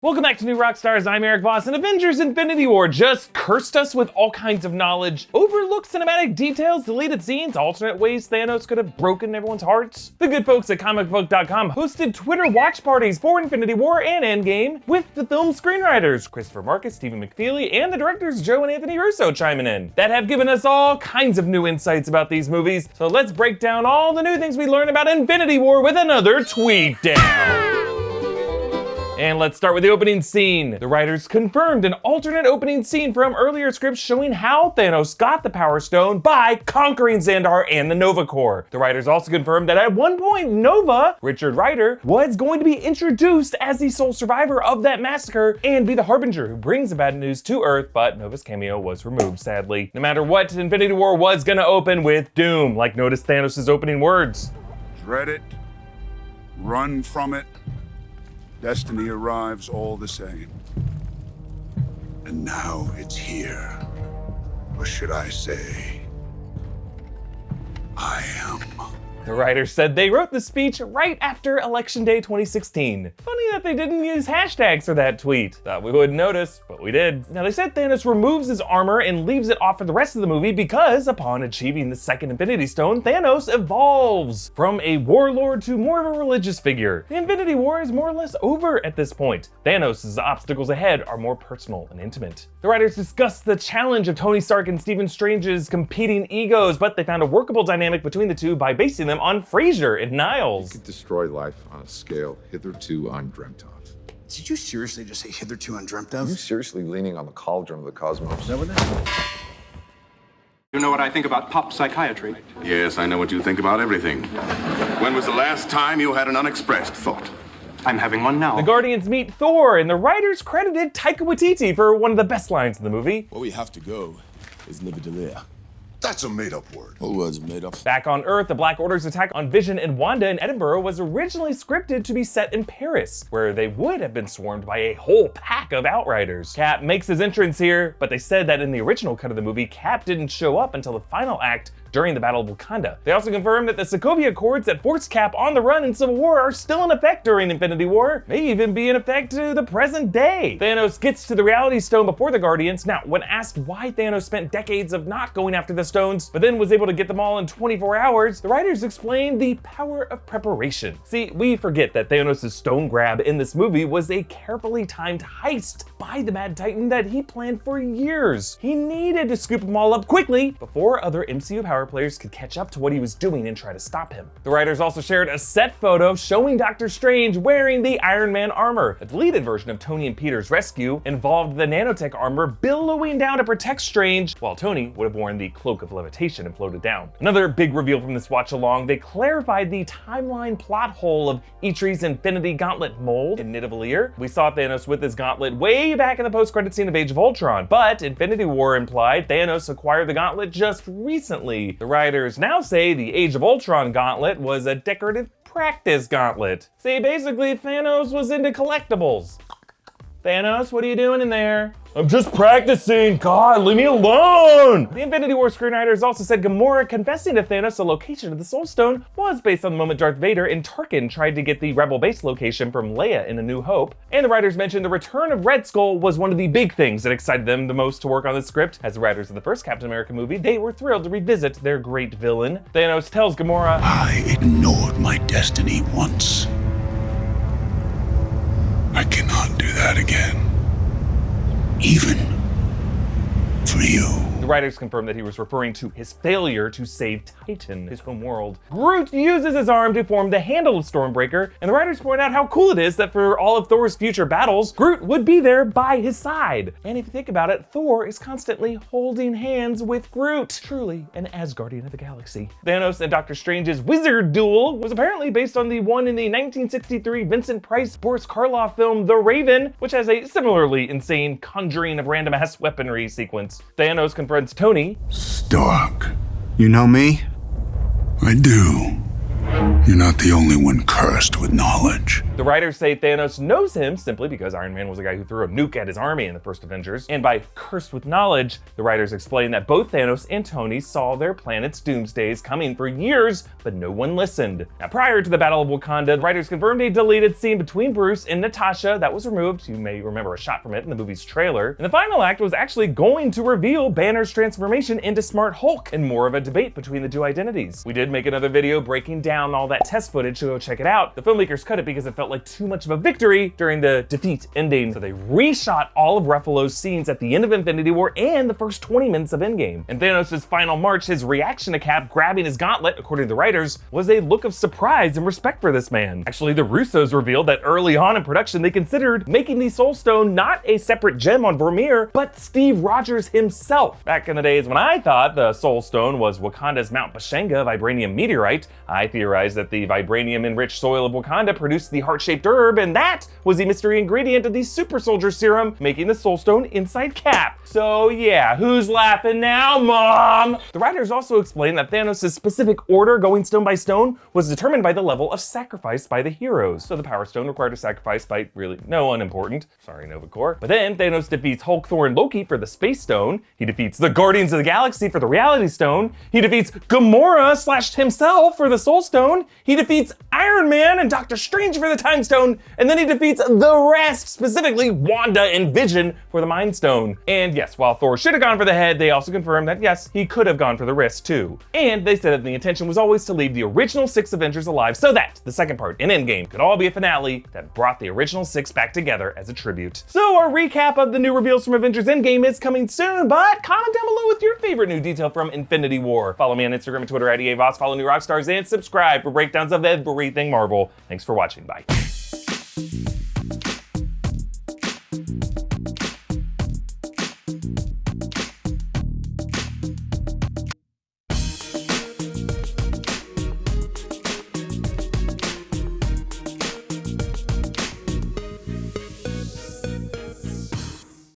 Welcome back to New Rockstars. I'm Erik Voss, and Avengers Infinity War just cursed us with all kinds of knowledge, overlooked cinematic details, deleted scenes, alternate ways Thanos could have broken everyone's hearts. The good folks at comicbook.com hosted Twitter watch parties for Infinity War and Endgame, with the film screenwriters Christopher Marcus, Stephen McFeely, and the directors Joe and Anthony Russo chiming in, that have given us all kinds of new insights about these movies. So let's break down all the new things we learned about Infinity War with another tweet down. And let's start with the opening scene. The writers confirmed an alternate opening scene from earlier scripts showing how Thanos got the Power Stone by conquering Xandar and the Nova Corps. The writers also confirmed that at one point Nova, Richard Rider, was going to be introduced as the sole survivor of that massacre and be the harbinger who brings the bad news to Earth, but Nova's cameo was removed, sadly. No matter what, Infinity War was gonna open with doom, like notice Thanos' opening words. Dread it, run from it, destiny arrives all the same. And now it's here. Or should I say, I am. The writers said they wrote the speech right after Election Day 2016. Funny that they didn't use hashtags for that tweet. Thought we wouldn't notice, but we did. Now they said Thanos removes his armor and leaves it off for the rest of the movie because upon achieving the second Infinity Stone, Thanos evolves from a warlord to more of a religious figure. The Infinity War is more or less over at this point. Thanos' obstacles ahead are more personal and intimate. The writers discussed the challenge of Tony Stark and Stephen Strange's competing egos, but they found a workable dynamic between the two by basing them on Fraser and Niles. You could destroy life on a scale hitherto undreamt of. Did you seriously just say hitherto undreamt of? Are you seriously leaning on the cauldron of the cosmos? Is that what that is? You know what I think about pop psychiatry? Yes, I know what you think about everything. When was the last time you had an unexpressed thought? I'm having one now. The Guardians meet Thor, and the writers credited Taika Waititi for one of the best lines in the movie. Where we have to go is Nibidalia. That's a made-up word. What was made up? Back on Earth, the Black Order's attack on Vision and Wanda in Edinburgh was originally scripted to be set in Paris, where they would have been swarmed by a whole pack of Outriders. Cap makes his entrance here, but they said that in the original cut of the movie, Cap didn't show up until the final act during the Battle of Wakanda. They also confirmed that the Sokovia Accords that forced Cap on the run in Civil War are still in effect during Infinity War, may even be in effect to the present day. Thanos gets to the Reality Stone before the Guardians. Now, when asked why Thanos spent decades of not going after the stones, but then was able to get them all in 24 hours, the writers explained the power of preparation. See, we forget that Thanos' stone grab in this movie was a carefully timed heist by the Mad Titan that he planned for years. He needed to scoop them all up quickly before other MCU power players could catch up to what he was doing and try to stop him. The writers also shared a set photo showing Doctor Strange wearing the Iron Man armor. A deleted version of Tony and Peter's rescue involved the nanotech armor billowing down to protect Strange, while Tony would have worn the cloak of levitation and floated down. Another big reveal from this watch along, they clarified the timeline plot hole of Eitri's Infinity Gauntlet mold in Nidavellir. We saw Thanos with his gauntlet way back in the post-credit scene of Age of Ultron, but Infinity War implied Thanos acquired the gauntlet just recently. The writers now say the Age of Ultron gauntlet was a decorative practice gauntlet. See, basically Thanos was into collectibles. Thanos, what are you doing in there? I'm just practicing. God, leave me alone. The Infinity War screenwriters also said Gamora confessing to Thanos the location of the Soul Stone was based on the moment Darth Vader and Tarkin tried to get the Rebel base location from Leia in A New Hope. And the writers mentioned the return of Red Skull was one of the big things that excited them the most to work on the script. As the writers of the first Captain America movie, they were thrilled to revisit their great villain. Thanos tells Gamora, I ignored my destiny once. I cannot do that again. Even for you. The writers confirmed that he was referring to his failure to save Titan, his home world. Groot uses his arm to form the handle of Stormbreaker, and the writers point out how cool it is that for all of Thor's future battles, Groot would be there by his side. And if you think about it, Thor is constantly holding hands with Groot. Truly an Asgardian of the galaxy. Thanos and Doctor Strange's wizard duel was apparently based on the one in the 1963 Vincent Price Boris Karloff film The Raven, which has a similarly insane conjuring of random ass weaponry sequence. Thanos confronts Tony. Stark, you know me? I do. You're not the only one cursed with knowledge. The writers say Thanos knows him simply because Iron Man was the guy who threw a nuke at his army in the first Avengers, and by cursed with knowledge, the writers explain that both Thanos and Tony saw their planet's doomsdays coming for years, but no one listened. Now, prior to the Battle of Wakanda, the writers confirmed a deleted scene between Bruce and Natasha that was removed. You may remember a shot from it in the movie's trailer. And the final act was actually going to reveal Banner's transformation into Smart Hulk, and more of a debate between the two identities. We did make another video breaking down all that test footage, so go check it out. The filmmakers cut it because it felt like too much of a victory during the defeat ending, so they reshot all of Ruffalo's scenes at the end of Infinity War and the first 20 minutes of Endgame. In Thanos' final march, his reaction to Cap grabbing his gauntlet, according to the writers, was a look of surprise and respect for this man. Actually, the Russos revealed that early on in production, they considered making the Soul Stone not a separate gem on Vormir, but Steve Rogers himself. Back in the days when I thought the Soul Stone was Wakanda's Mount Bashenga vibranium meteorite, I theorized that the vibranium-enriched soil of Wakanda produced the heart-shaped herb, and that was the mystery ingredient of the super soldier serum, making the Soul Stone inside Cap. So yeah, who's laughing now, Mom? The writers also explained that Thanos' specific order going stone by stone was determined by the level of sacrifice by the heroes. So the Power Stone required a sacrifice by really no one important. Sorry, Nova Corps. But then Thanos defeats Hulk, Thor, and Loki for the Space Stone. He defeats the Guardians of the Galaxy for the Reality Stone. He defeats Gamora / himself for the Soul Stone. He defeats Iron Man and Doctor Strange for the Time Stone. And then he defeats the rest, specifically Wanda and Vision for the Mind Stone. And yes, while Thor should have gone for the head, they also confirmed that yes, he could have gone for the wrist too. And they said that the intention was always to leave the original 6 Avengers alive so that the second part in Endgame could all be a finale that brought the original 6 back together as a tribute. So our recap of the new reveals from Avengers Endgame is coming soon, but comment down below with your favorite new detail from Infinity War. Follow me on Instagram and Twitter at Erik Voss, follow new Rockstars, and subscribe for breakdowns of everything Marvel. Thanks for watching, bye.